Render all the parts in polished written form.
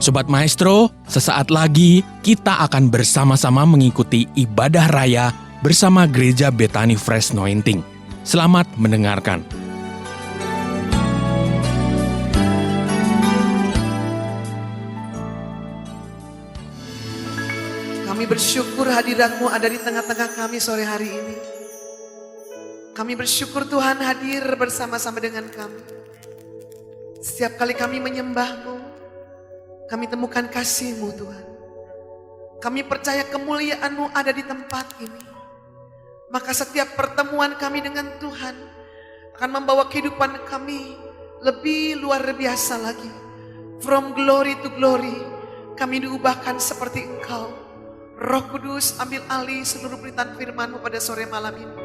Sobat Maestro, sesaat lagi kita akan bersama-sama mengikuti ibadah raya bersama Gereja Bethany Fresh Anointing. Selamat mendengarkan. Kami bersyukur hadirat-Mu ada di tengah-tengah kami sore hari ini. Kami bersyukur Tuhan hadir bersama-sama dengan kami. Setiap kali kami menyembah-Mu, kami temukan kasih-Mu Tuhan. Kami percaya kemuliaan-Mu ada di tempat ini. Maka setiap pertemuan kami dengan Tuhan akan membawa kehidupan kami lebih luar biasa lagi. From glory to glory, kami diubahkan seperti Engkau. Roh Kudus, ambil alih seluruh pemberitaan firman-Mu pada sore malam ini.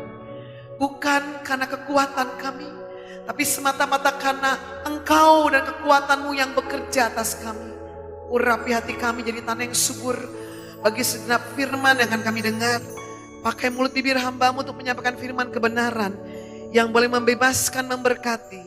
Bukan karena kekuatan kami, tapi semata-mata karena Engkau dan kekuatan-Mu yang bekerja atas kami. Urapi hati kami jadi tanah yang subur bagi segenap firman yang akan kami dengar. Pakai mulut bibir hamba-Mu untuk menyampaikan firman kebenaran yang boleh membebaskan, memberkati,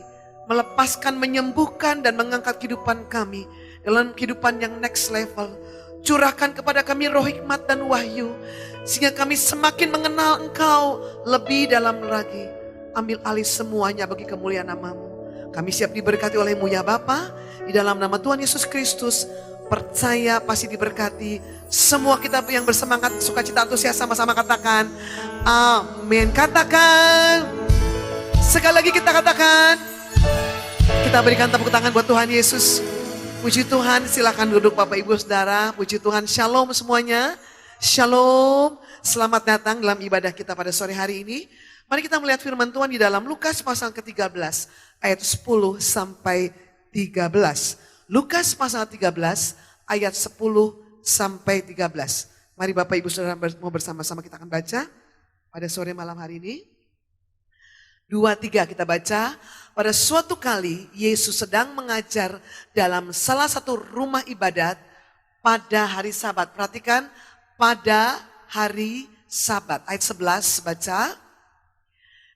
melepaskan, menyembuhkan, dan mengangkat kehidupan kami dalam kehidupan yang next level. Curahkan kepada kami roh hikmat dan wahyu, sehingga kami semakin mengenal Engkau lebih dalam lagi. Ambil alih semuanya bagi kemuliaan nama-Mu. Kami siap diberkati oleh-Mu ya Bapa, di dalam nama Tuhan Yesus Kristus. Percaya pasti diberkati. Semua kita yang bersemangat, sukacita, antusias sama-sama katakan amin. Katakan sekali lagi, kita katakan. Kita berikan tepuk tangan buat Tuhan Yesus. Puji Tuhan, silakan duduk Bapak Ibu Saudara. Puji Tuhan, shalom semuanya. Shalom, selamat datang dalam ibadah kita pada sore hari ini. Mari kita melihat firman Tuhan di dalam Lukas pasal ke-13 ayat 10 sampai 13. Lukas pasal 13 ayat 10 sampai 13. Mari Bapak Ibu Saudara mau bersama-sama kita akan baca pada sore malam hari ini. 2-3 kita baca. Pada suatu kali Yesus sedang mengajar dalam salah satu rumah ibadat pada hari Sabat. Perhatikan, pada hari Sabat. Ayat 11 baca.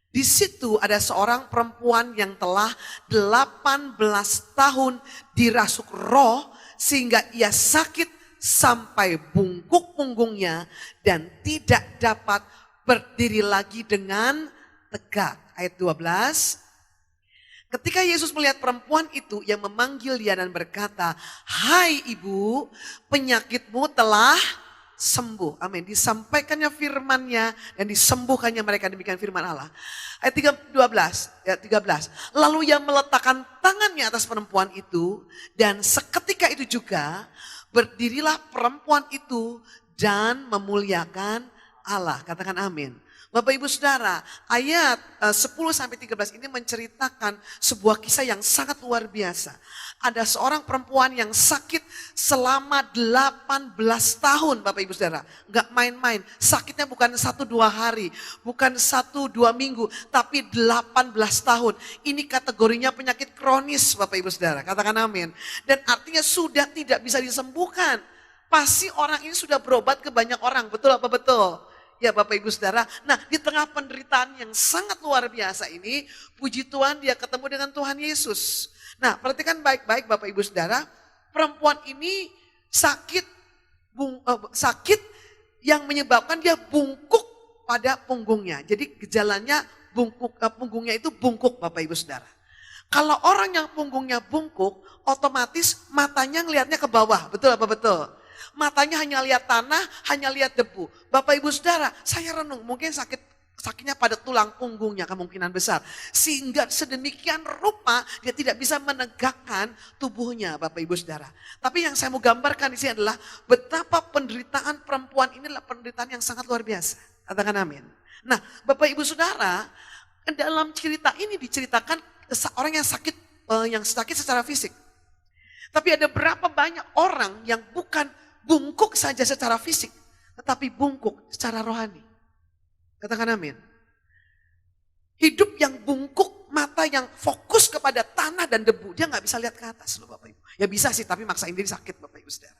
Di situ ada seorang perempuan yang telah 18 tahun dirasuk roh sehingga ia sakit sampai bungkuk punggungnya dan tidak dapat berdiri lagi dengan tegak. Ayat 12. Ketika Yesus melihat perempuan itu, ia memanggil dia dan berkata, "Hai ibu, penyakitmu telah sembuh." Amin. Disampaikannya firman-Nya dan disembuhkannya mereka, demikian firman Allah. Ayat 13. Lalu ia meletakkan tangannya atas perempuan itu dan seketika itu juga berdirilah perempuan itu dan memuliakan Allah. Katakan amin. Bapak Ibu Saudara, ayat 10-13 ini menceritakan sebuah kisah yang sangat luar biasa. Ada seorang perempuan yang sakit selama 18 tahun Bapak Ibu Saudara. Enggak main-main, sakitnya bukan 1-2 hari, bukan 1-2 minggu, tapi 18 tahun. Ini kategorinya penyakit kronis Bapak Ibu Saudara, katakan amin. Dan artinya sudah tidak bisa disembuhkan. Pasti orang ini sudah berobat ke banyak orang, betul apa betul? Ya Bapak Ibu Saudara, nah di tengah penderitaan yang sangat luar biasa ini, puji Tuhan dia ketemu dengan Tuhan Yesus. Nah perhatikan baik-baik Bapak Ibu Saudara, perempuan ini sakit yang menyebabkan dia bungkuk pada punggungnya. Jadi gejalanya punggungnya itu bungkuk Bapak Ibu Saudara. Kalau orang yang punggungnya bungkuk, otomatis matanya ngelihatnya ke bawah, betul apa betul? Matanya hanya lihat tanah, hanya lihat debu. Bapak Ibu Saudara, saya renung, mungkin sakitnya pada tulang punggungnya kemungkinan besar. Sehingga sedemikian rupa dia tidak bisa menegakkan tubuhnya Bapak Ibu Saudara. Tapi yang saya mau gambarkan di sini adalah betapa penderitaan perempuan ini adalah penderitaan yang sangat luar biasa. Katakan amin. Nah Bapak Ibu Saudara, dalam cerita ini diceritakan orang yang sakit secara fisik. Tapi ada berapa banyak orang yang bukan bungkuk saja secara fisik, tetapi bungkuk secara rohani. Katakan amin. Hidup yang bungkuk, mata yang fokus kepada tanah dan debu. Dia gak bisa lihat ke atas loh Bapak Ibu. Ya bisa sih, tapi maksain diri sakit Bapak Ibu Saudara.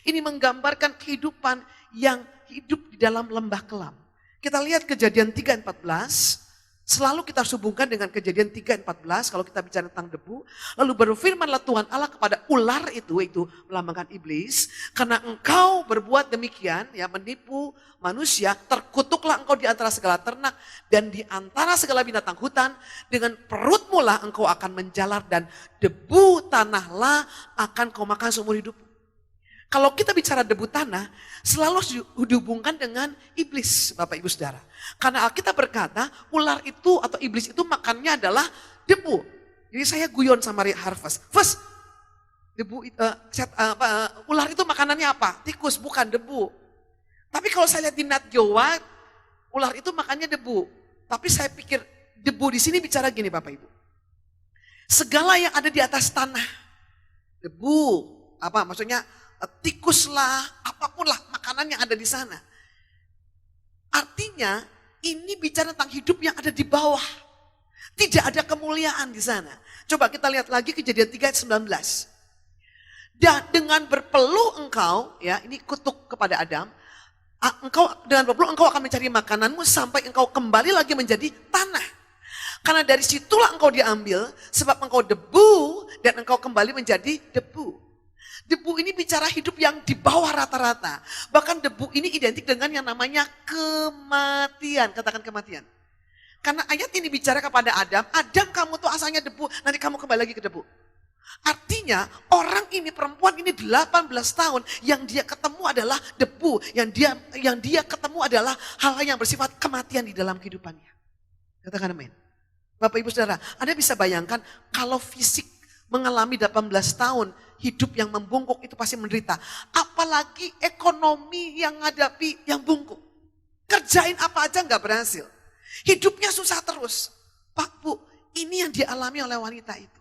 Ini menggambarkan kehidupan yang hidup di dalam lembah kelam. Kita lihat Kejadian 3:14. Selalu kita harus hubungkan dengan Kejadian 3:14 kalau kita bicara tentang debu. Lalu berfirmanlah Tuhan Allah kepada ular itu melambangkan iblis. Karena engkau berbuat demikian, ya menipu manusia, terkutuklah engkau di antara segala ternak dan di antara segala binatang hutan. Dengan perutmu lah engkau akan menjalar dan debu tanahlah akan kau makan seumur hidupmu. Kalau kita bicara debu tanah, selalu dihubungkan dengan iblis, Bapak Ibu Saudara. Karena Alkitab berkata, ular itu atau iblis itu makannya adalah debu. Jadi saya guyon sama Harvest. First, debu, ular itu makanannya apa? Tikus, bukan debu. Tapi kalau saya lihat di Nat Geo, ular itu makannya debu. Tapi saya pikir debu di sini bicara gini Bapak Ibu. Segala yang ada di atas tanah, debu, maksudnya tikus lah, apapun lah makanan yang ada di sana. Artinya ini bicara tentang hidup yang ada di bawah. Tidak ada kemuliaan di sana. Coba kita lihat lagi Kejadian 3:19. Dan dengan berpeluh engkau, ya ini kutuk kepada Adam, dengan berpeluh engkau akan mencari makananmu sampai engkau kembali lagi menjadi tanah. Karena dari situlah engkau diambil, sebab engkau debu dan engkau kembali menjadi debu. Debu ini bicara hidup yang di bawah rata-rata. Bahkan debu ini identik dengan yang namanya kematian. Katakan kematian. Karena ayat ini bicara kepada Adam, Adam kamu tuh asalnya debu, nanti kamu kembali lagi ke debu. Artinya orang ini, perempuan ini 18 tahun, yang dia ketemu adalah debu. Yang dia ketemu adalah hal-hal yang bersifat kematian di dalam kehidupannya. Katakan amin. Bapak Ibu Saudara, Anda bisa bayangkan kalau fisik mengalami 18 tahun, hidup yang membungkuk itu pasti menderita. Apalagi ekonomi yang ngadepi yang bungkuk. Kerjain apa aja nggak berhasil. Hidupnya susah terus. Pak, Bu, ini yang dialami oleh wanita itu.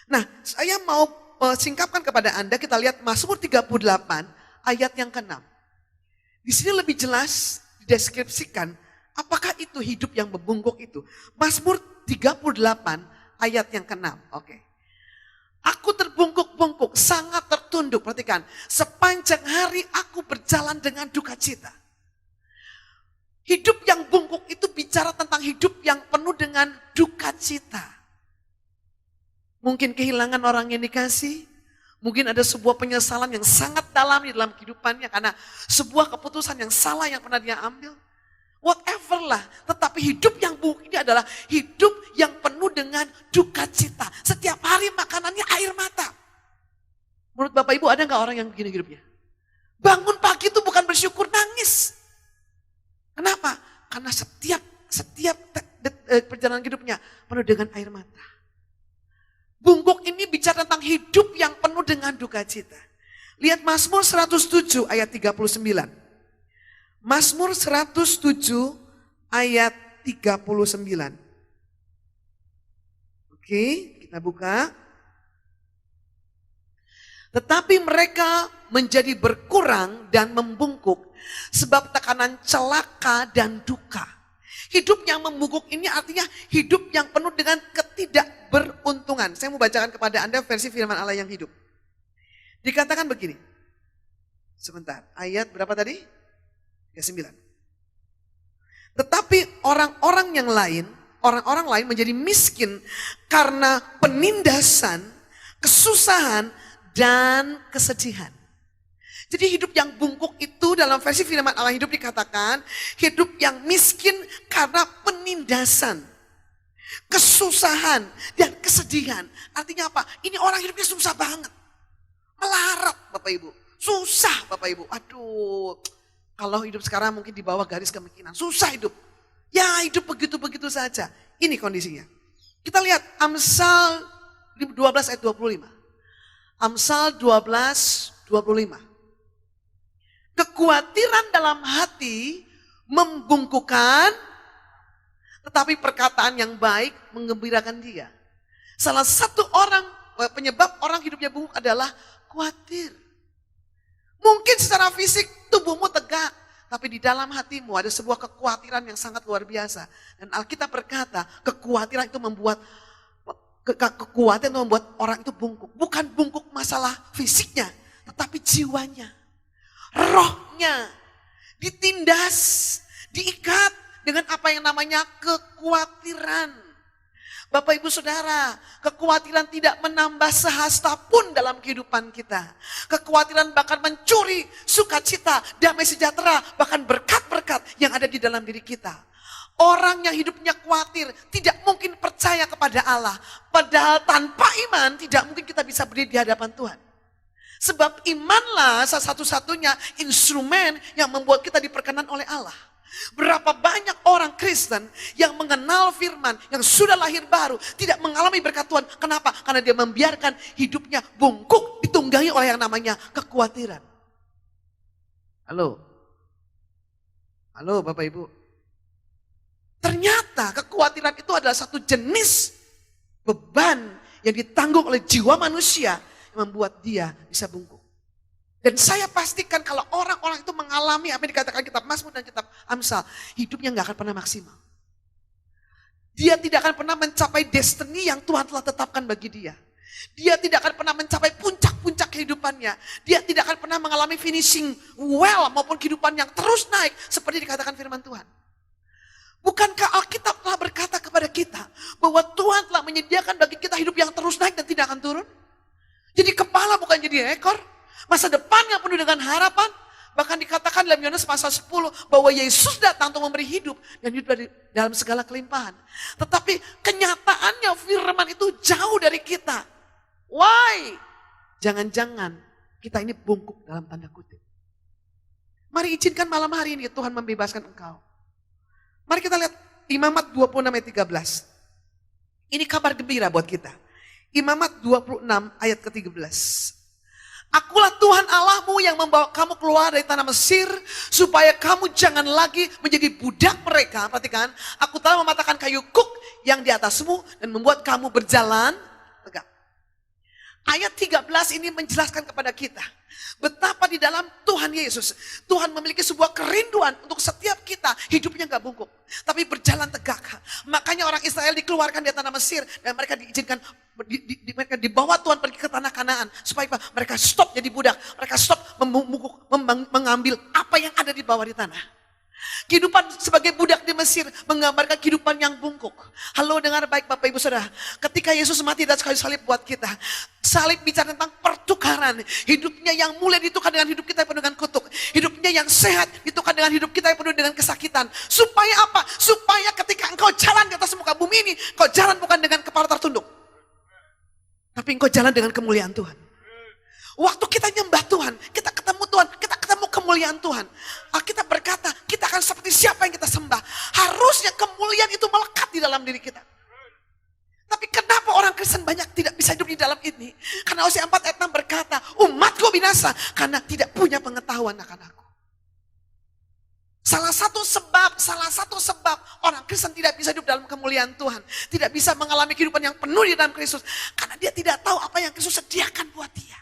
Nah, saya mau singkapkan kepada Anda, kita lihat Mazmur 38 ayat yang ke-6. Di sini lebih jelas dideskripsikan apakah itu hidup yang membungkuk itu. Mazmur 38 ayat yang ke-6. Oke. Aku terbungkuk-bungkuk, sangat tertunduk. Perhatikan, sepanjang hari aku berjalan dengan duka cita. Hidup yang bungkuk itu bicara tentang hidup yang penuh dengan duka cita. Mungkin kehilangan orang yang dikasih, mungkin ada sebuah penyesalan yang sangat dalam di dalam kehidupannya karena sebuah keputusan yang salah yang pernah dia ambil. Whatever lah, tetapi hidup yang bungkuk ini adalah hidup yang penuh dengan duka cita. Setiap hari makanannya air mata. Menurut Bapak Ibu ada gak orang yang begini hidupnya? Bangun pagi itu bukan bersyukur, nangis. Kenapa? Karena setiap perjalanan hidupnya penuh dengan air mata. Bungkuk ini bicara tentang hidup yang penuh dengan duka cita. Lihat Mazmur 107 ayat 39. Mazmur 107 ayat 39. Oke, kita buka. Tetapi mereka menjadi berkurang dan membungkuk sebab tekanan celaka dan duka. Hidup yang membungkuk ini artinya hidup yang penuh dengan ketidakberuntungan. Saya mau bacakan kepada Anda versi firman Allah yang hidup. Dikatakan begini. Sebentar, ayat berapa tadi? 9. Tetapi orang-orang lain menjadi miskin karena penindasan, kesusahan, dan kesedihan. Jadi hidup yang bungkuk itu dalam versi firman Allah hidup dikatakan hidup yang miskin karena penindasan, kesusahan, dan kesedihan. Artinya apa? Ini orang hidupnya susah banget. Melarat Bapak Ibu. Susah Bapak Ibu. Aduh. Kalau hidup sekarang mungkin di bawah garis kemiskinan. Susah hidup. Ya hidup begitu-begitu saja. Ini kondisinya. Kita lihat Amsal 12 ayat 25. Amsal 12, 25. Kekhawatiran dalam hati membungkukkan, tetapi perkataan yang baik menggembirakan dia. Salah satu penyebab orang hidupnya bungkuk adalah khawatir. Mungkin secara fisik tubuhmu tegak, tapi di dalam hatimu ada sebuah kekhawatiran yang sangat luar biasa. Dan Alkitab berkata, kekhawatiran itu membuat orang itu bungkuk. Bukan bungkuk masalah fisiknya, tetapi jiwanya, rohnya ditindas, diikat dengan apa yang namanya kekhawatiran. Bapak Ibu Saudara, kekhawatiran tidak menambah sehasta pun dalam kehidupan kita. Kekhawatiran bahkan mencuri sukacita, damai sejahtera, bahkan berkat-berkat yang ada di dalam diri kita. Orang yang hidupnya khawatir tidak mungkin percaya kepada Allah. Padahal tanpa iman tidak mungkin kita bisa berdiri di hadapan Tuhan. Sebab imanlah salah satu-satunya instrumen yang membuat kita diperkenan oleh Allah. Berapa banyak orang Kristen yang mengenal firman, yang sudah lahir baru, tidak mengalami berkat Tuhan. Kenapa? Karena dia membiarkan hidupnya bungkuk, ditunggangi oleh yang namanya kekhawatiran. Halo? Halo Bapak Ibu? Ternyata kekhawatiran itu adalah satu jenis beban yang ditanggung oleh jiwa manusia yang membuat dia bisa bungkuk. Dan saya pastikan kalau orang-orang itu mengalami apa yang dikatakan kitab Mazmur dan kitab Amsal, hidupnya gak akan pernah maksimal. Dia tidak akan pernah mencapai destiny yang Tuhan telah tetapkan bagi dia. Dia tidak akan pernah mencapai puncak-puncak kehidupannya. Dia tidak akan pernah mengalami finishing well maupun kehidupan yang terus naik seperti dikatakan firman Tuhan. Bukankah Alkitab telah berkata kepada kita bahwa Tuhan telah menyediakan bagi kita hidup yang terus naik dan tidak akan turun? Jadi kepala bukan jadi ekor. Masa depan yang penuh dengan harapan. Bahkan dikatakan dalam Yohanes pasal 10 bahwa Yesus datang untuk memberi hidup dan hidup dalam segala kelimpahan. Tetapi kenyataannya firman itu jauh dari kita. Why? Jangan-jangan kita ini bungkuk dalam tanda kutip. Mari izinkan malam hari ini Tuhan membebaskan engkau. Mari kita lihat Imamat 26 ayat 13. Ini kabar gembira buat kita. Imamat 26 ayat ke-13. Akulah Tuhan Allahmu yang membawa kamu keluar dari tanah Mesir, supaya kamu jangan lagi menjadi budak mereka. Perhatikan, aku telah mematahkan kayu kuk yang di atasmu dan membuat kamu berjalan tegak. Ayat 13 ini menjelaskan kepada kita betapa di dalam Tuhan Yesus, Tuhan memiliki sebuah kerinduan untuk setiap kita hidupnya gak bungkuk, tapi berjalan tegak. Makanya orang Israel dikeluarkan dari tanah Mesir dan mereka diizinkan, mereka dibawa Tuhan pergi ke tanah Kanaan supaya mereka stop jadi budak, mereka stop mengambil apa yang ada di bawah di tanah. Kehidupan sebagai budak di Mesir menggambarkan kehidupan yang bungkuk. Halo, dengar baik Bapak Ibu Saudara. Ketika Yesus mati dan kayu salib buat kita, salib bicara tentang pertukaran. Hidupnya yang mulia ditukar dengan hidup kita yang penuh dengan kutuk. Hidupnya yang sehat ditukar dengan hidup kita yang penuh dengan kesakitan. Supaya apa? Supaya ketika engkau jalan di atas muka bumi ini, engkau jalan bukan dengan kepala tertunduk, tapi engkau jalan dengan kemuliaan Tuhan. Waktu kita nyembah Tuhan, kita ketemu Tuhan, kita ketemu kemuliaan Tuhan. Alkitab berkata, kita akan seperti siapa yang kita sembah. Harusnya kemuliaan itu melekat di dalam diri kita. Tapi kenapa orang Kristen banyak tidak bisa hidup di dalam ini? Karena Hosea 4 ayat 6 berkata, umatku binasa karena tidak punya pengetahuan akan aku. Salah satu sebab orang Kristen tidak bisa hidup dalam kemuliaan Tuhan. Tidak bisa mengalami kehidupan yang penuh di dalam Kristus. Karena dia tidak tahu apa yang Kristus sediakan buat dia.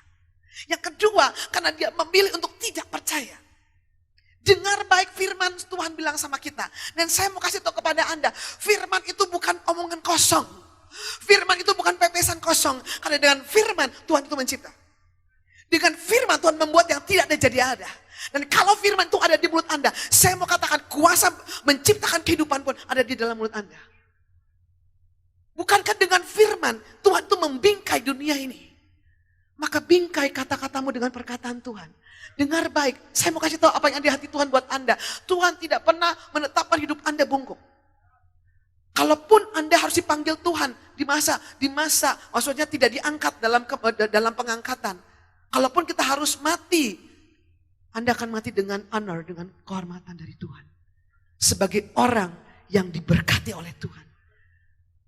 Yang kedua, karena dia memilih untuk tidak percaya. Dengar baik firman Tuhan bilang sama kita. Dan saya mau kasih tahu kepada Anda, firman itu bukan omongan kosong. Firman itu bukan pepesan kosong. Karena dengan firman Tuhan itu mencipta. Dengan firman Tuhan membuat yang tidak ada jadi ada. Dan kalau firman itu ada di mulut Anda, saya mau katakan kuasa menciptakan kehidupan pun ada di dalam mulut Anda. Bukankah dengan firman Tuhan itu membingkai dunia ini? Maka bingkai kata-katamu dengan perkataan Tuhan. Dengar baik, saya mau kasih tahu apa yang ada di hati Tuhan buat Anda. Tuhan tidak pernah menetapkan hidup Anda bungkuk. Kalaupun Anda harus dipanggil Tuhan di masa, maksudnya tidak diangkat dalam pengangkatan. Kalaupun kita harus mati, Anda akan mati dengan honor, dengan kehormatan dari Tuhan. Sebagai orang yang diberkati oleh Tuhan.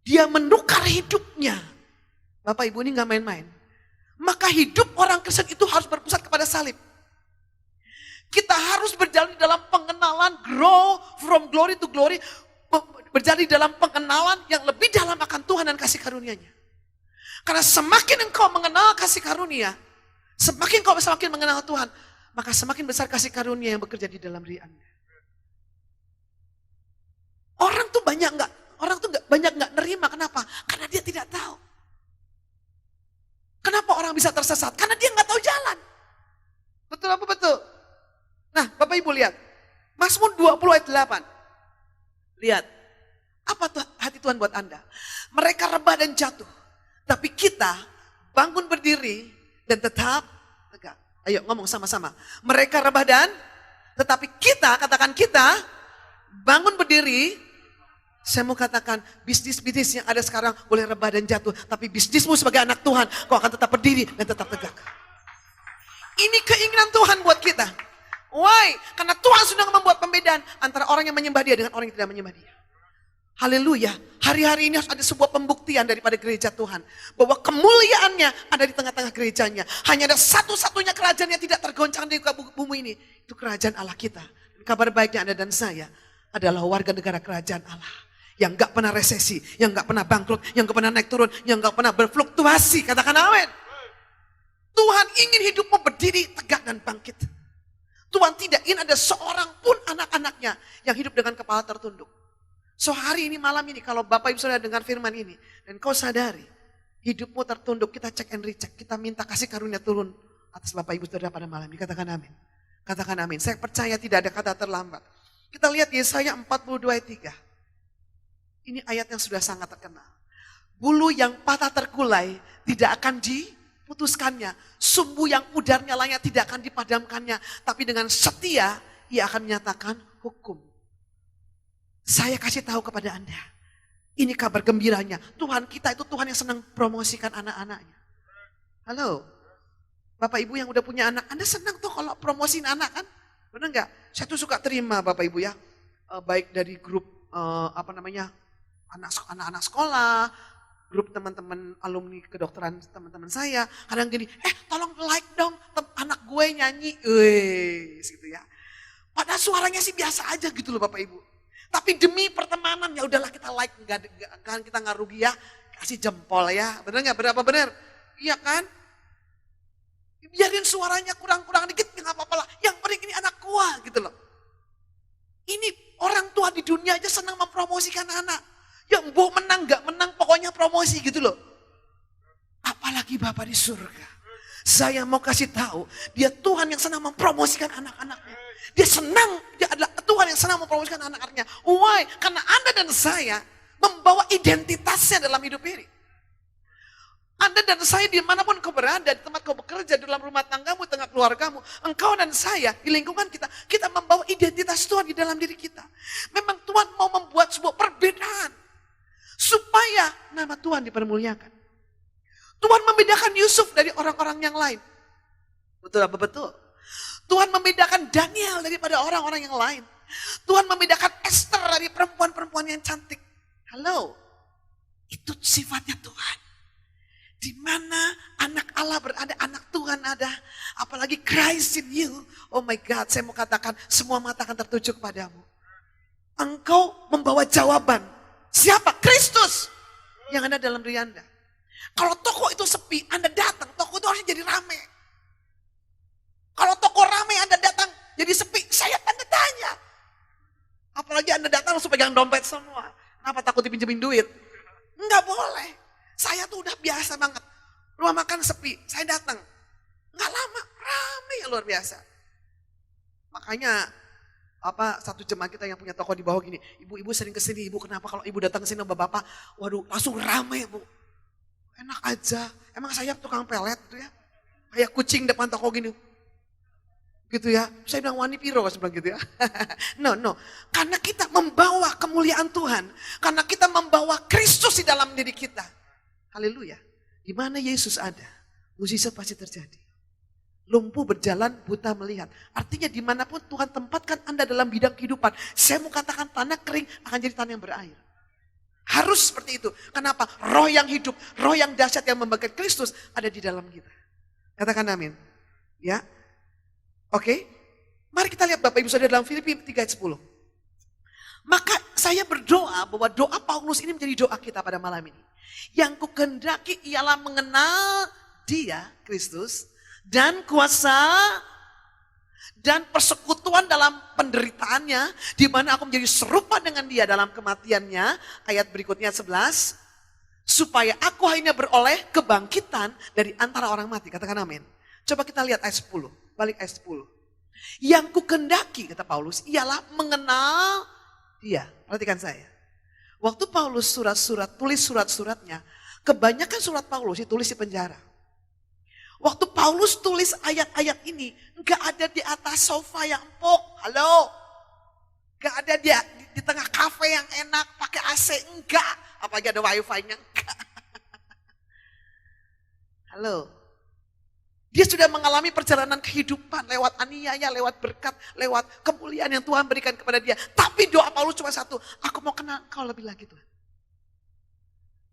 Dia menukar hidupnya. Bapak Ibu ini gak main-main. Maka hidup orang Kristen itu harus berpusat kepada salib. Kita harus berjalan di dalam pengenalan, grow from glory to glory. Berjalan di dalam pengenalan yang lebih dalam akan Tuhan dan kasih karunia-Nya. Karena semakin engkau mengenal kasih karunia, semakin engkau semakin mengenal Tuhan, maka semakin besar kasih karunia yang bekerja di dalam diri Anda. Orang tuh banyak nggak nerima. Kenapa? Karena dia tidak tahu. Kenapa orang bisa tersesat? Karena dia nggak tahu jalan. Betul apa betul? Nah, Bapak Ibu lihat. Mazmur 20 ayat 8. Lihat, apa hati Tuhan buat Anda? Mereka rebah dan jatuh. Tapi kita bangun berdiri dan tetap tegak. Ayo ngomong sama-sama. Mereka rebah dan, tetapi kita, katakan kita, bangun berdiri. Saya mau katakan bisnis-bisnis yang ada sekarang boleh rebah dan jatuh. Tapi bisnismu sebagai anak Tuhan, kau akan tetap berdiri dan tetap tegak. Ini keinginan Tuhan buat kita. Why? Karena Tuhan sudah membuat pembedaan antara orang yang menyembah Dia dengan orang yang tidak menyembah Dia. Haleluya. Hari-hari ini harus ada sebuah pembuktian daripada gereja Tuhan. Bahwa kemuliaannya ada di tengah-tengah gerejanya. Hanya ada satu-satunya kerajaan yang tidak tergoncang di bumi ini. Itu kerajaan Allah kita. Dan kabar baiknya Anda dan saya adalah warga negara kerajaan Allah. Yang gak pernah resesi, yang gak pernah bangkrut, yang gak pernah naik turun, yang gak pernah berfluktuasi. Katakan amin. Tuhan ingin hidupmu berdiri, tegak dan bangkit. Tuhan tidak ingin ada seorang pun anak-anaknya yang hidup dengan kepala tertunduk. So hari ini, malam ini, kalau Bapak Ibu Saudara dengar firman ini, dan kau sadari, hidupmu tertunduk, kita cek and recheck, kita minta kasih karunia turun atas Bapak Ibu Saudara pada malam ini. Katakan amin. Katakan amin. Saya percaya tidak ada kata terlambat. Kita lihat Yesaya 42 ayat 3. Ini ayat yang sudah sangat terkenal. Bulu yang patah terkulai tidak akan diputuskannya. Sumbu yang pudar nyalanya tidak akan dipadamkannya. Tapi dengan setia, ia akan menyatakan hukum. Saya kasih tahu kepada Anda, ini kabar gembiranya. Tuhan kita itu Tuhan yang senang promosikan anak-anaknya. Halo, Bapak Ibu yang udah punya anak, Anda senang tuh kalau promosiin anak kan? Benar nggak? Saya tuh suka terima Bapak Ibu ya, baik dari grup anak-anak sekolah, grup teman-teman alumni kedokteran teman-teman saya. Kadang gini, tolong like dong anak gue nyanyi, gitu ya. Padahal suaranya sih biasa aja gitu loh Bapak Ibu. Tapi demi pertemanan ya udahlah kita like, kan kita nggak rugi ya, kasih jempol ya, bener nggak? Berapa bener? Iya kan? Biarin suaranya kurang-kurang dikit nggak apa-apa lah. Yang penting ini anak gua gitu loh. Ini orang tua di dunia aja senang mempromosikan anak. Yang mau menang nggak menang pokoknya promosi gitu loh. Apalagi Bapak di surga. Saya mau kasih tahu, Dia Tuhan yang senang mempromosikan anak-anaknya. Dia senang, Dia adalah Tuhan yang senang mempromosikan anak-anaknya. Why? Karena Anda dan saya membawa identitasnya dalam hidup ini. Anda dan saya dimanapun kau berada, di tempat kau bekerja, di dalam rumah tanggamu, tengah keluargamu, engkau dan saya di lingkungan kita membawa identitas Tuhan di dalam diri kita. Memang Tuhan mau membuat sebuah perbedaan supaya nama Tuhan dipermuliakan. Tuhan membedakan Yusuf dari orang-orang yang lain. Betul apa betul? Tuhan membedakan Daniel daripada orang-orang yang lain. Tuhan membedakan Esther dari perempuan-perempuan yang cantik. Halo, itu sifatnya Tuhan. Di mana anak Allah berada, anak Tuhan ada. Apalagi Christ in you. Oh my God, saya mau katakan semua mata akan tertuju kepadamu. Engkau membawa jawaban. Siapa? Kristus yang ada dalam diri Anda. Kalau toko itu sepi, Anda datang, toko itu harusnya jadi rame. Kalau toko rame, Anda datang, jadi sepi, saya tanda tanya. Apalagi Anda datang langsung pegang dompet semua. Kenapa takut dipinjemin duit? Enggak boleh. Saya tuh udah biasa banget. Rumah makan sepi, saya datang. Enggak lama, rame luar biasa. Makanya satu jemaat kita yang punya toko di bawah gini, ibu-ibu sering kesini, ibu kenapa kalau ibu datang ke sini bapak-bapak, waduh langsung rame bu. Enak aja, emang saya tukang pelet gitu ya. Kayak kucing depan toko gini. Gitu ya, saya bilang wani piro sebilang gitu ya. No, karena kita membawa kemuliaan Tuhan. Karena kita membawa Kristus di dalam diri kita. Haleluya. Di mana Yesus ada, mukjizat pasti terjadi. Lumpuh berjalan, buta melihat. Artinya dimanapun Tuhan tempatkan Anda dalam bidang kehidupan. Saya mau katakan tanah kering akan jadi tanah yang berair. Harus seperti itu. Kenapa? Roh yang hidup, roh yang dahsyat yang membangkitkan Kristus ada di dalam kita. Katakan amin. Ya. Oke. Mari kita lihat Bapak Ibu Saudara dalam Filipi 3 ayat 10. Maka saya berdoa bahwa doa Paulus ini menjadi doa kita pada malam ini. Yang kukehendaki ialah mengenal Dia, Kristus, dan kuasa dan persekutuan dalam penderitaannya, di mana aku menjadi serupa dengan Dia dalam kematiannya. Ayat berikutnya 11, supaya aku akhirnya beroleh kebangkitan dari antara orang mati. Katakan amin. Coba kita lihat ayat 10, balik ayat 10. Yang kukehendaki, kata Paulus, ialah mengenal dia. Perhatikan saya. Waktu Paulus tulis surat-suratnya, kebanyakan surat Paulus ditulis di penjara. Waktu Paulus tulis ayat-ayat ini, enggak ada di atas sofa yang empuk. Halo. Enggak ada di tengah kafe yang enak, pakai AC, enggak. Apalagi ada wifi-nya, enggak. Halo. Dia sudah mengalami perjalanan kehidupan lewat aniaya, lewat berkat, lewat kemuliaan yang Tuhan berikan kepada dia. Tapi doa Paulus cuma satu, aku mau kenal Engkau lebih lagi Tuhan.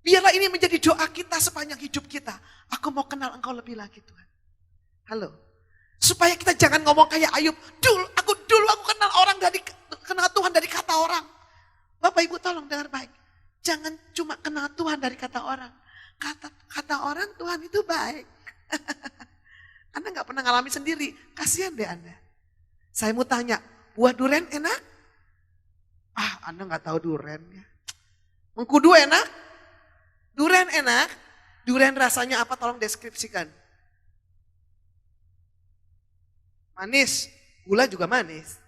Biarlah ini menjadi doa kita sepanjang hidup kita. Aku mau kenal Engkau lebih lagi Tuhan. Halo. Supaya kita jangan ngomong kayak Ayub, aku kenal kenal Tuhan dari kata orang. Bapak Ibu tolong dengar baik. Jangan cuma kenal Tuhan dari kata orang. Kata orang Tuhan itu baik. Anda gak pernah ngalami sendiri, kasihan deh Anda. Saya mau tanya, buah duren enak? Anda gak tahu durennya. Mengkudu enak? Duren enak? Duren rasanya apa? Tolong deskripsikan. Manis, gula juga manis.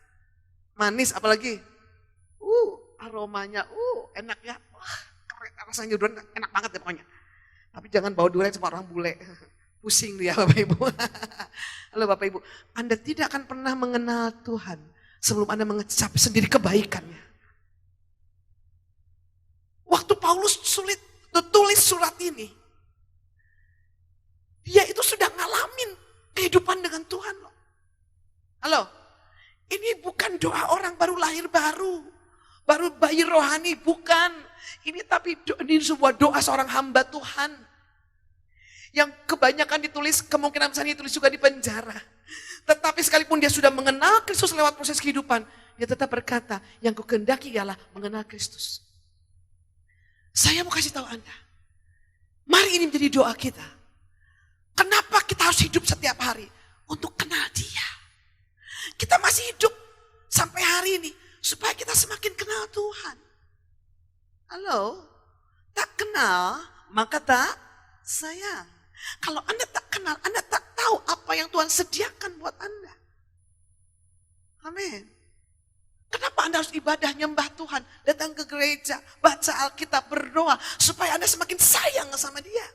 Manis apalagi? Aromanya, enak ya. Wah, keren, rasanya durian enak banget deh pokoknya. Tapi jangan bawa durian sama orang bule. Pusing dia Bapak Ibu. Halo Bapak Ibu, Anda tidak akan pernah mengenal Tuhan sebelum Anda mengecap sendiri kebaikannya. Waktu Paulus tulis surat ini, dia itu sudah ngalamin kehidupan dengan Tuhan loh. Halo, ini bukan doa orang baru lahir baru bayi rohani, bukan. Ini sebuah doa seorang hamba Tuhan. Yang kebanyakan ditulis, kemungkinan besar ditulis juga di penjara. Tetapi sekalipun dia sudah mengenal Kristus lewat proses kehidupan, dia tetap berkata, yang kukehendaki ialah mengenal Kristus. Saya mau kasih tahu Anda, mari ini menjadi doa kita. Kenapa kita harus hidup setiap hari? Untuk kenal Dia. Kita masih hidup sampai hari ini, supaya kita semakin kenal Tuhan. Halo, tak kenal, maka tak sayang. Kalau Anda tak kenal, Anda tak tahu apa yang Tuhan sediakan buat Anda. Amin. Kenapa Anda harus ibadah, nyembah Tuhan, datang ke gereja, baca Alkitab, berdoa, supaya Anda semakin sayang sama Dia.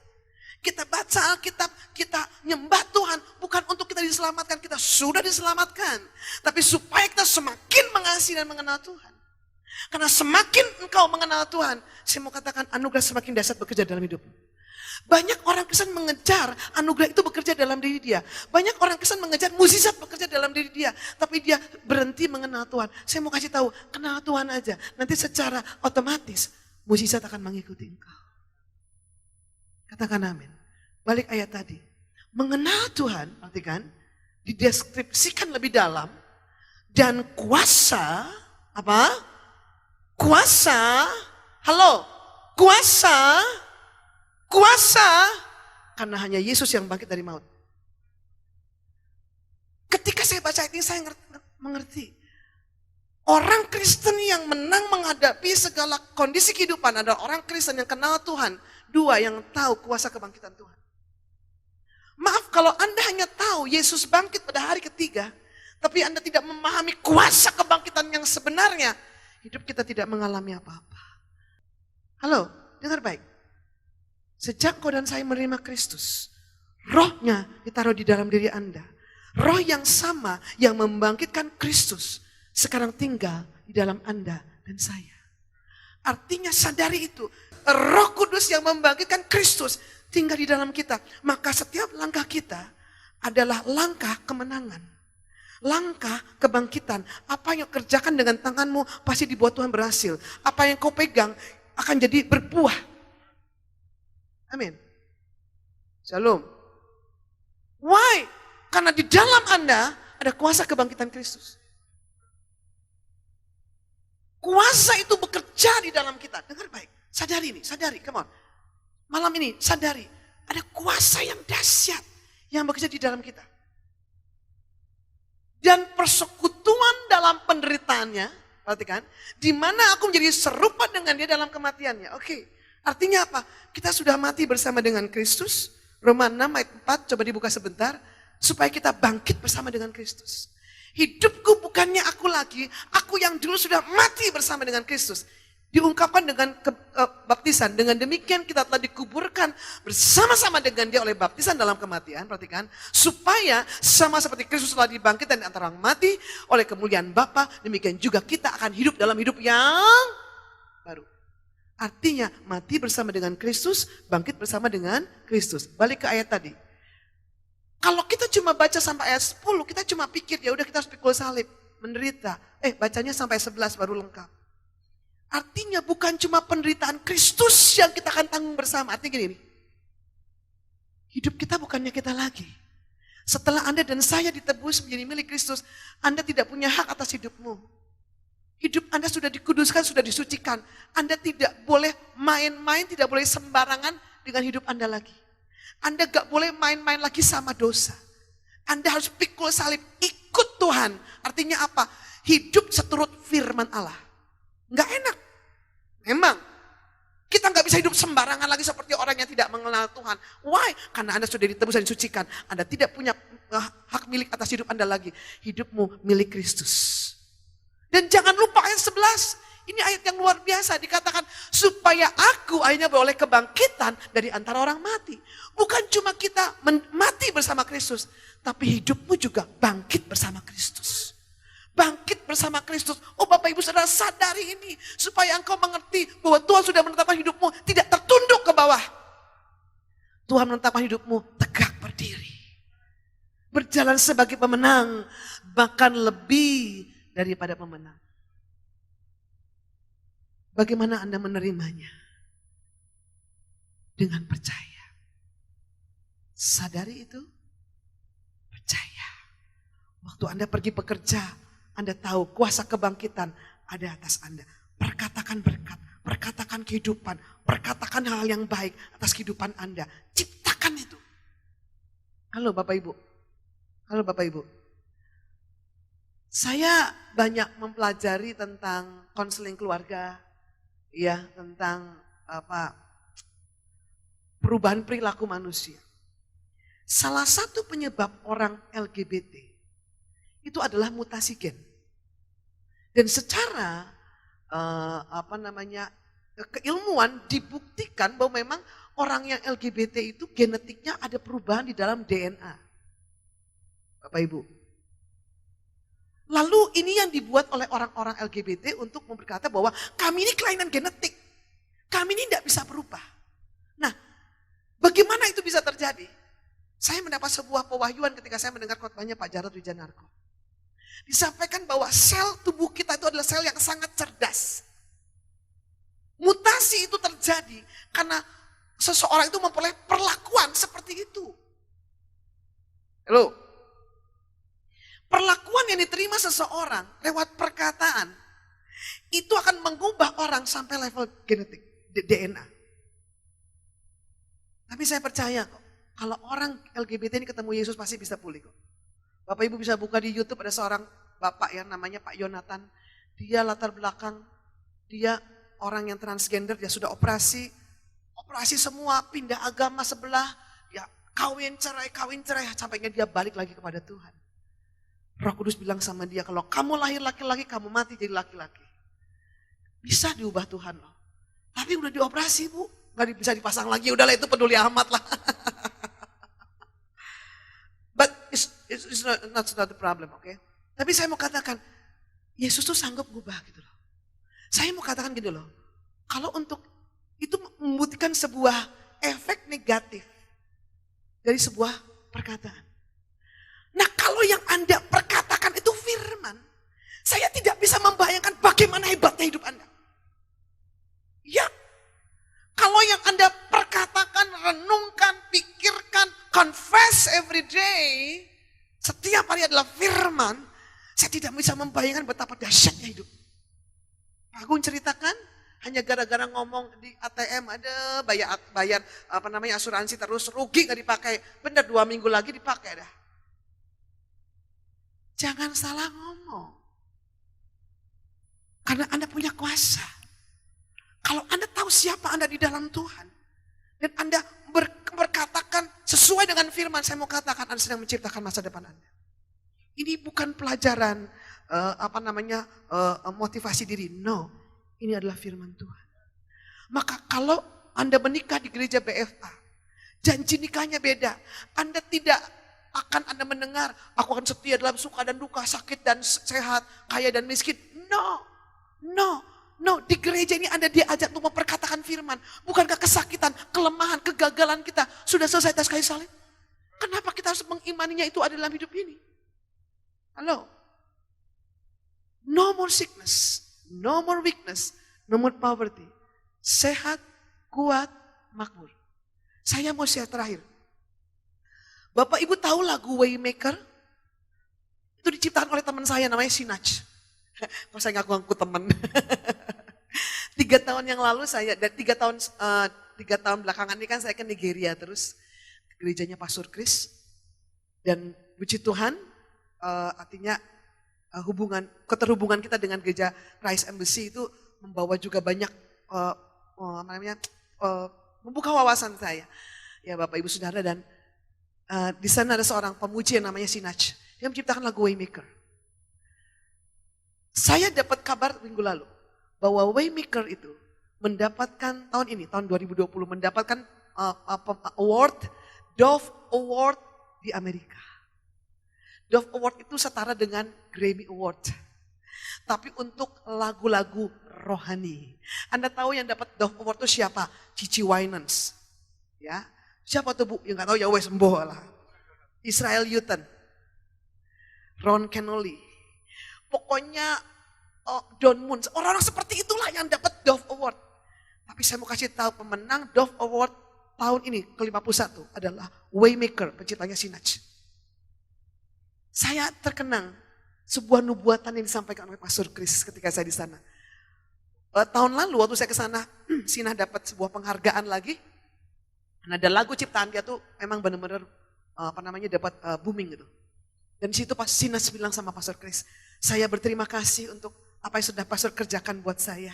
Kita baca Alkitab, kita nyembah Tuhan, bukan untuk kita diselamatkan, kita sudah diselamatkan. Tapi supaya kita semakin mengasihi dan mengenal Tuhan. Karena semakin engkau mengenal Tuhan, saya mau katakan anugerah semakin dahsyat bekerja dalam hidupmu. Banyak orang Kristen mengejar anugerah itu bekerja dalam diri dia. Banyak orang Kristen mengejar mukjizat bekerja dalam diri dia. Tapi dia berhenti mengenal Tuhan. Saya mau kasih tahu, kenal Tuhan aja. Nanti secara otomatis mukjizat akan mengikuti engkau. Katakan amin. Balik ayat tadi. Mengenal Tuhan, perhatikan, dideskripsikan lebih dalam. Dan kuasa, apa? Kuasa, halo, kuasa, karena hanya Yesus yang bangkit dari maut. Ketika saya baca ini saya mengerti. Orang Kristen yang menang menghadapi segala kondisi kehidupan adalah orang Kristen yang kenal Tuhan. Dua, yang tahu kuasa kebangkitan Tuhan. Maaf kalau Anda hanya tahu Yesus bangkit pada hari ketiga, tapi Anda tidak memahami kuasa kebangkitan yang sebenarnya, hidup kita tidak mengalami apa-apa. Halo, dengar baik. Sejak kau dan saya menerima Kristus, rohnya ditaruh di dalam diri Anda. Roh yang sama yang membangkitkan Kristus sekarang tinggal di dalam Anda dan saya. Artinya sadari itu, Roh Kudus yang membangkitkan Kristus tinggal di dalam kita. Maka setiap langkah kita adalah langkah kemenangan. Langkah kebangkitan. Apa yang kerjakan dengan tanganmu pasti dibuat Tuhan berhasil. Apa yang kau pegang akan jadi berbuah. Amin. Shalom. Why? Karena di dalam Anda ada kuasa kebangkitan Kristus. Kuasa itu bekerja di dalam kita. Dengar baik. Sadari ini, sadari. Come on. Malam ini, sadari. Ada kuasa yang dahsyat yang bekerja di dalam kita. Dan persekutuan dalam penderitaannya, perhatikan, di mana aku menjadi serupa dengan Dia dalam kematiannya. Oke. Artinya apa? Kita sudah mati bersama dengan Kristus. Roma 6 ayat 4, coba dibuka sebentar. Supaya kita bangkit bersama dengan Kristus. Hidupku bukannya aku lagi, aku yang dulu sudah mati bersama dengan Kristus. Diungkapkan dengan baptisan. Dengan demikian kita telah dikuburkan bersama-sama dengan dia oleh baptisan dalam kematian. Perhatikan. Supaya sama seperti Kristus telah dibangkitkan di antara orang mati oleh kemuliaan Bapa, demikian juga kita akan hidup dalam hidup yang baru. Artinya mati bersama dengan Kristus, bangkit bersama dengan Kristus. Balik ke ayat tadi. Kalau kita cuma baca sampai ayat 10, kita cuma pikir ya udah kita harus pikul salib, menderita. Bacanya sampai 11 baru lengkap. Artinya bukan cuma penderitaan Kristus yang kita akan tanggung bersama. Artinya gini, hidup kita bukannya kita lagi. Setelah Anda dan saya ditebus menjadi milik Kristus, Anda tidak punya hak atas hidupmu. Hidup Anda sudah dikuduskan, sudah disucikan. Anda tidak boleh main-main, tidak boleh sembarangan dengan hidup Anda lagi. Anda gak boleh main-main lagi sama dosa. Anda harus pikul salib, ikut Tuhan. Artinya apa? Hidup seturut firman Allah. Gak enak. Memang. Kita gak bisa hidup sembarangan lagi seperti orang yang tidak mengenal Tuhan. Why? Karena Anda sudah ditebus dan disucikan. Anda tidak punya hak milik atas hidup Anda lagi. Hidupmu milik Kristus. Dan jangan lupa ayat 11. Ini ayat yang luar biasa. Dikatakan supaya aku akhirnya beroleh kebangkitan dari antara orang mati. Bukan cuma kita mati bersama Kristus. Tapi hidupmu juga bangkit bersama Kristus. Bangkit bersama Kristus. Oh Bapak Ibu Saudara sadari ini. Supaya engkau mengerti bahwa Tuhan sudah menetapkan hidupmu tidak tertunduk ke bawah. Tuhan menetapkan hidupmu tegak berdiri. Berjalan sebagai pemenang. Bahkan lebih daripada pemenang. Bagaimana Anda menerimanya? Dengan percaya. Sadari itu? Percaya. Waktu Anda pergi bekerja, Anda tahu kuasa kebangkitan ada atas Anda. Perkatakan berkat, perkatakan kehidupan, perkatakan hal yang baik atas kehidupan Anda. Ciptakan itu. Halo Bapak Ibu. Halo Bapak Ibu. Saya banyak mempelajari tentang konseling keluarga, ya, tentang perubahan perilaku manusia. Salah satu penyebab orang LGBT itu adalah mutasi gen. Dan secara keilmuan dibuktikan bahwa memang orang yang LGBT itu genetiknya ada perubahan di dalam DNA. Bapak Ibu. Lalu ini yang dibuat oleh orang-orang LGBT untuk berkata bahwa kami ini kelainan genetik. Kami ini tidak bisa berubah. Nah, bagaimana itu bisa terjadi? Saya mendapat sebuah pewahyuan ketika saya mendengar khotbahnya Pak Jarod Wijanarko. Disampaikan bahwa sel tubuh kita itu adalah sel yang sangat cerdas. Mutasi itu terjadi karena seseorang itu memperoleh perlakuan seperti itu. Halo. Perlakuan yang diterima seseorang lewat perkataan itu akan mengubah orang sampai level genetik, DNA. Tapi saya percaya kok, kalau orang LGBT ini ketemu Yesus pasti bisa pulih kok. Bapak Ibu bisa buka di YouTube, ada seorang bapak yang namanya Pak Yonatan. Dia latar belakang, dia orang yang transgender, dia sudah operasi semua, pindah agama sebelah, ya kawin cerai, sampainya dia balik lagi kepada Tuhan. Roh Kudus bilang sama dia, kalau kamu lahir laki-laki, kamu mati jadi laki-laki. Bisa diubah Tuhan loh. Tapi udah dioperasi Bu, gak bisa dipasang lagi, udahlah itu peduli amat lah. But it's not the problem, okay? Tapi saya mau katakan, Yesus tuh sanggup ngubah gitu loh. Saya mau katakan gitu loh, kalau untuk itu membuktikan sebuah efek negatif dari sebuah perkataan. Nah kalau yang Anda perkatakan itu firman, saya tidak bisa membayangkan bagaimana hebatnya hidup Anda. Ya, kalau yang Anda perkatakan, renungkan, pikirkan, confess every day, setiap hari adalah firman, saya tidak bisa membayangkan betapa dahsyatnya hidup. Pak Agung ceritakan, hanya gara-gara ngomong di ATM ada bayar asuransi terus rugi gak dipakai, benar 2 minggu lagi dipakai dah. Jangan salah ngomong. Karena Anda punya kuasa. Kalau Anda tahu siapa Anda di dalam Tuhan. Dan Anda berkatakan sesuai dengan firman, saya mau katakan Anda sedang menciptakan masa depan Anda. Ini bukan pelajaran motivasi diri. No, ini adalah firman Tuhan. Maka kalau Anda menikah di gereja BFA, janji nikahnya beda. Anda tidak akan Anda mendengar, aku akan setia dalam suka dan duka, sakit dan sehat, kaya dan miskin. No. Di gereja ini Anda diajak untuk memperkatakan firman. Bukankah kesakitan, kelemahan, kegagalan kita sudah selesai atas kayu salib? Kenapa kita harus mengimaninya itu ada dalam hidup ini? Halo? No more sickness, no more weakness, no more poverty. Sehat, kuat, makmur. Saya mau share terakhir. Bapak Ibu tahu lagu Waymaker? Itu diciptakan oleh teman saya namanya Sinach. Kok saya ngaku-ngaku teman. 3 tahun yang lalu saya, dan 3 tahun belakangan ini kan saya ke Nigeria terus. Gerejanya Pastor Chris. Dan puji Tuhan, artinya keterhubungan kita dengan gereja Christ Embassy itu membawa juga banyak membuka wawasan saya. Ya Bapak Ibu Saudara, dan di sana ada seorang pemuji yang namanya Sinach yang menciptakan lagu Waymaker. Saya dapat kabar minggu lalu bahwa Waymaker itu mendapatkan tahun ini, tahun 2020 mendapatkan award, Dove Award di Amerika. Dove Award itu setara dengan Grammy Award. Tapi untuk lagu-lagu rohani. Anda tahu yang dapat Dove Award itu siapa? Cici Winans. Ya, siapa tuh Bu? Yang nggak tahu ya wes sembuh lah. Israel Houghton, Ron Kenoly. Pokoknya Don Moon. Orang-orang seperti itulah yang dapat Dove Award. Tapi saya mau kasih tahu pemenang Dove Award tahun ini ke-51 adalah Waymaker, penciptanya Sinach. Saya terkenang sebuah nubuatan yang disampaikan oleh Pastor Chris ketika saya di sana. Tahun lalu waktu saya ke sana, Sinach dapat sebuah penghargaan lagi. Dan ada lagu ciptaan dia tuh emang benar-benar dapat booming gitu. Dan di situ pas Sinach bilang sama Pastor Chris, saya berterima kasih untuk apa yang sudah Pastor kerjakan buat saya.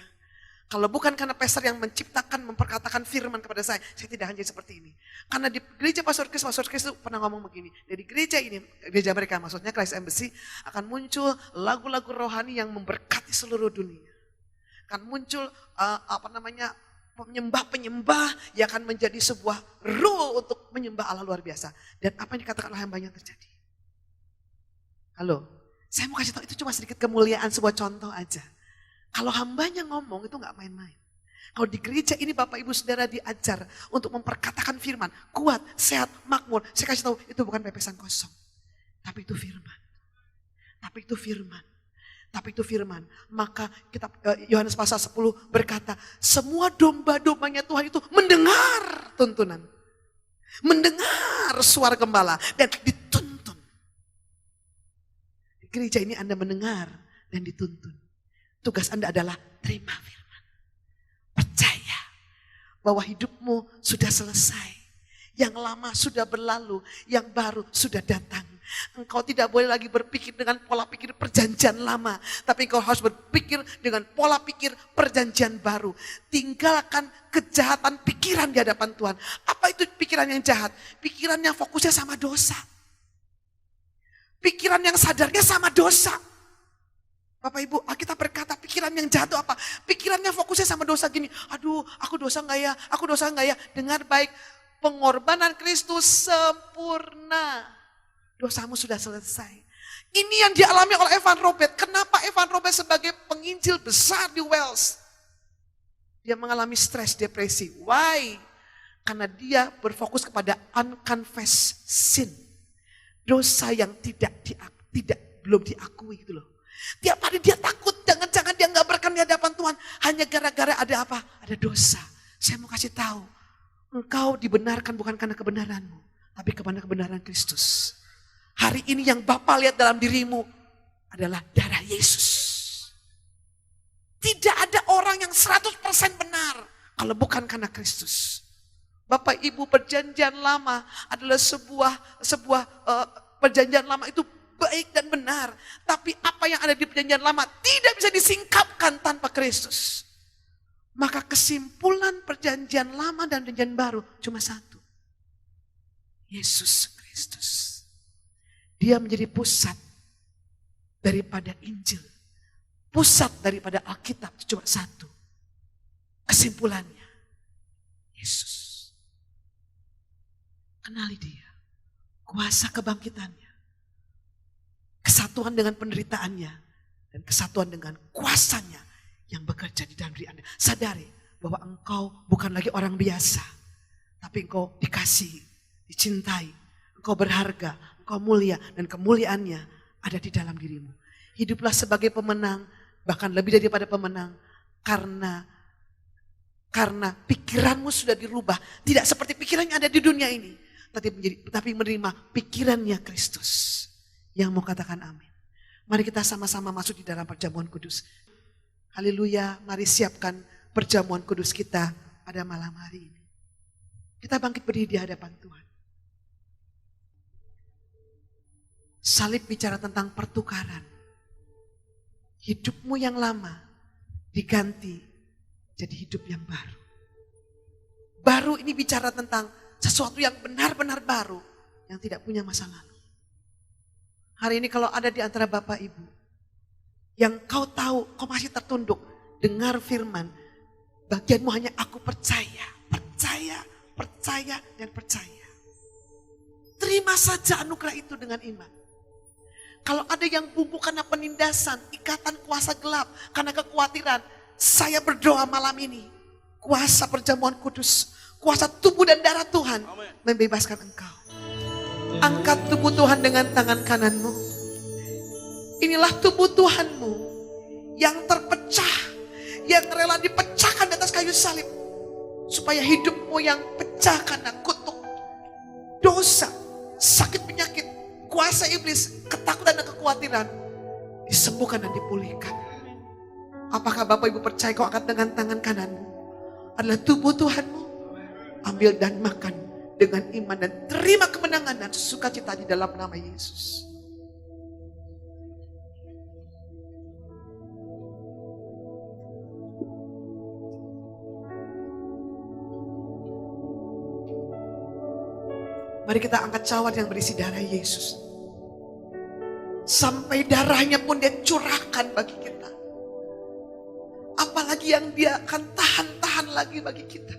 Kalau bukan karena pastor yang menciptakan, memperkatakan firman kepada saya tidak akan jadi seperti ini. Karena di gereja Pastor Chris itu pernah ngomong begini. Dari gereja ini, gereja mereka maksudnya Christ Embassy, akan muncul lagu-lagu rohani yang memberkati seluruh dunia. Akan muncul penyembah-penyembah yang akan menjadi sebuah rule untuk menyembah Allah luar biasa. Dan apa yang dikatakan oleh hambanya terjadi. Halo, saya mau kasih tahu itu cuma sedikit kemuliaan, sebuah contoh aja. Kalau hambanya ngomong itu gak main-main. Kalau di gereja ini Bapak Ibu Saudara diajar untuk memperkatakan firman. Kuat, sehat, makmur. Saya kasih tahu itu bukan pepesan kosong. Tapi itu firman. Tapi itu firman. Maka kitab Yohanes pasal 10 berkata, semua domba-dombanya Tuhan itu mendengar tuntunan. Mendengar suara gembala dan dituntun. Di gereja ini Anda mendengar dan dituntun. Tugas Anda adalah terima firman. Percaya bahwa hidupmu sudah selesai. Yang lama sudah berlalu, yang baru sudah datang. Engkau tidak boleh lagi berpikir dengan pola pikir perjanjian lama. Tapi engkau harus berpikir dengan pola pikir perjanjian baru. Tinggalkan kejahatan pikiran di hadapan Tuhan. Apa itu pikiran yang jahat? Pikiran yang fokusnya sama dosa. Pikiran yang sadarnya sama dosa. Bapak Ibu, kita berkata pikiran yang jahat itu apa? Pikirannya fokusnya sama dosa gini. Aduh, aku dosa enggak ya? Dengar baik, pengorbanan Kristus sempurna. Dosamu sudah selesai. Ini yang dialami oleh Evan Robert. Kenapa Evan Robert sebagai penginjil besar di Wales? Dia mengalami stres, depresi. Why? Karena dia berfokus kepada unconfessed sin. Dosa yang belum diakui gitu loh. Tiap hari dia takut, jangan-jangan dia gak berkenan di hadapan Tuhan. Hanya gara-gara ada apa? Ada dosa. Saya mau kasih tahu, engkau dibenarkan bukan karena kebenaranmu, tapi karena kebenaran Kristus. Hari ini yang Bapa lihat dalam dirimu adalah darah Yesus. Tidak ada orang yang 100% benar kalau bukan karena Kristus. Bapak Ibu, perjanjian lama adalah sebuah perjanjian lama itu baik dan benar. Tapi apa yang ada di perjanjian lama tidak bisa disingkapkan tanpa Kristus. Maka kesimpulan perjanjian lama dan perjanjian baru cuma satu. Yesus Kristus. Dia menjadi pusat daripada Injil, pusat daripada Alkitab itu cuma satu. Kesimpulannya, Yesus. Kenali dia, kuasa kebangkitannya, kesatuan dengan penderitaannya, dan kesatuan dengan kuasanya yang bekerja di dalam diri Anda. Sadari bahwa engkau bukan lagi orang biasa, tapi engkau dikasihi, dicintai, engkau berharga, engkau mulia, dan kemuliaannya ada di dalam dirimu. Hiduplah sebagai pemenang, bahkan lebih daripada pemenang, karena pikiranmu sudah dirubah, tidak seperti pikiran yang ada di dunia ini, tapi menerima pikirannya Kristus. Yang mau katakan amin. Mari kita sama-sama masuk di dalam perjamuan kudus. Haleluya, mari siapkan perjamuan kudus kita pada malam hari ini. Kita bangkit berdiri di hadapan Tuhan. Salib bicara tentang pertukaran. Hidupmu yang lama diganti jadi hidup yang baru. Baru ini bicara tentang sesuatu yang benar-benar baru, yang tidak punya masa lalu. Hari ini kalau ada di antara Bapak Ibu, yang kau tahu, kau masih tertunduk, dengar firman, bagianmu hanya aku percaya, dan percaya. Terima saja anugerah itu dengan iman. Kalau ada yang bumbu karena penindasan, ikatan kuasa gelap, karena kekhawatiran, saya berdoa malam ini, kuasa perjamuan kudus, kuasa tubuh dan darah Tuhan membebaskan engkau. Angkat tubuh Tuhan dengan tangan kananmu. Inilah tubuh Tuhanmu yang terpecah, yang rela dipecahkan di atas kayu salib. Supaya hidupmu yang pecah karena kutuk, dosa, sakit penyakit, kuasa iblis, ketakutan dan kekhawatiran disembuhkan dan dipulihkan. Apakah Bapak Ibu percaya kau angkat dengan tangan kananmu? Adalah tubuh Tuhanmu. Ambil dan makan dengan iman dan terima kemenangan dan sukacita di dalam nama Yesus. Mari kita angkat cawan yang berisi darah Yesus. Sampai darahnya pun dia curahkan bagi kita. Apalagi yang dia akan tahan lagi bagi kita.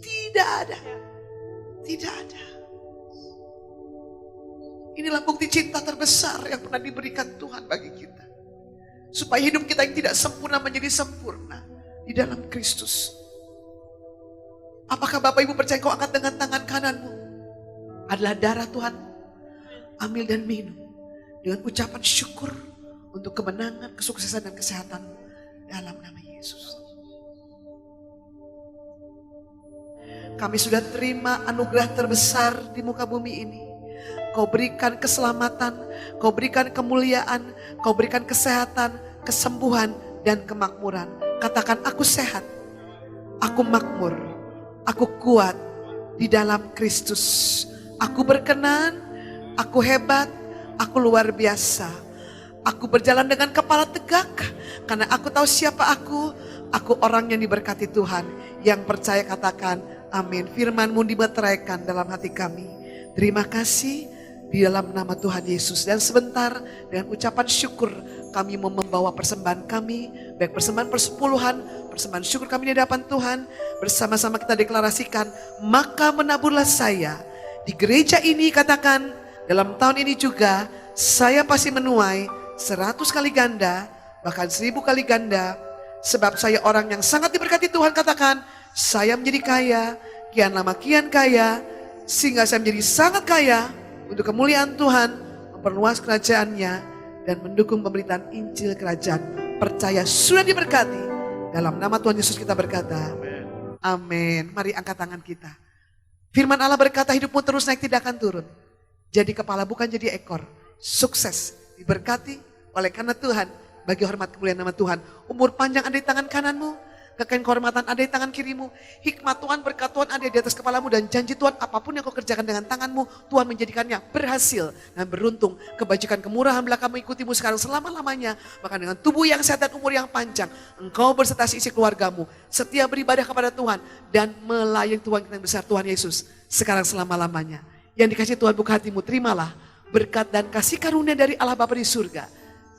Tidak ada. Tidak ada. Inilah bukti cinta terbesar yang pernah diberikan Tuhan bagi kita. Supaya hidup kita yang tidak sempurna menjadi sempurna di dalam Kristus. Apakah Bapak Ibu percaya kau angkat dengan tangan kananmu? Adalah darah Tuhan. Ambil dan minum dengan ucapan syukur untuk kemenangan, kesuksesan dan kesehatan dalam nama Yesus. Kami sudah terima anugerah terbesar di muka bumi ini. Kau berikan keselamatan, kau berikan kemuliaan, kau berikan kesehatan, kesembuhan dan kemakmuran. Katakan, aku sehat, aku makmur, aku kuat di dalam Kristus. Aku berkenan, aku hebat, aku luar biasa. Aku berjalan dengan kepala tegak karena aku tahu siapa aku. Aku orang yang diberkati Tuhan. Yang percaya katakan amin. Firman-Mu dimeteraikan dalam hati kami. Terima kasih di dalam nama Tuhan Yesus. Dan sebentar dengan ucapan syukur kami mau membawa persembahan kami. Baik persembahan persepuluhan, persembahan syukur kami di hadapan Tuhan. Bersama-sama kita deklarasikan, maka menaburlah saya. Di gereja ini katakan, dalam tahun ini juga saya pasti menuai 100 kali ganda, bahkan 1000 kali ganda. Sebab saya orang yang sangat diberkati Tuhan, katakan, saya menjadi kaya, kian lama kian kaya, sehingga saya menjadi sangat kaya untuk kemuliaan Tuhan, memperluas kerajaannya, dan mendukung pemberitaan Injil kerajaan. Percaya sudah diberkati. Dalam nama Tuhan Yesus kita berkata, amin. Mari angkat tangan kita. Firman Allah berkata, hidupmu terus naik, tidak akan turun. Jadi kepala bukan jadi ekor. Sukses, diberkati oleh karena Tuhan. Bagi hormat kemuliaan nama Tuhan. Umur panjang ada di tangan kananmu. Kekayaan kehormatan ada di tangan kirimu. Hikmat Tuhan, berkat Tuhan ada di atas kepalamu. Dan janji Tuhan, apapun yang kau kerjakan dengan tanganmu, Tuhan menjadikannya berhasil dan beruntung. Kebajikan kemurahan belakang mengikutimu sekarang selama-lamanya. Bahkan dengan tubuh yang sehat dan umur yang panjang, engkau berserta isi keluargamu setia beribadah kepada Tuhan dan melayani Tuhan yang besar, Tuhan Yesus, sekarang selama-lamanya. Yang dikasih Tuhan buka hatimu, terimalah berkat dan kasih karunia dari Allah Bapa di surga.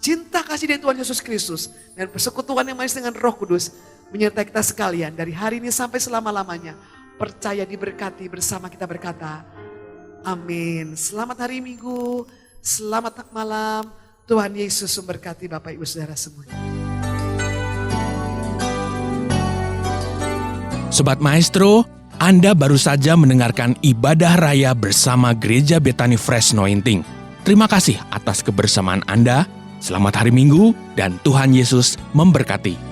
cinta kasih dari Tuhan Yesus Kristus, dan persekutuan yang manis dengan Roh Kudus menyertai kita sekalian dari hari ini sampai selama-lamanya. Percaya diberkati bersama kita berkata, amin. Selamat hari Minggu, selamat malam. Tuhan Yesus memberkati Bapak Ibu Saudara semuanya. Sobat Maestro, Anda baru saja mendengarkan ibadah raya bersama Gereja Bethany Fresh Anointing. Terima kasih atas kebersamaan Anda. Selamat hari Minggu dan Tuhan Yesus memberkati.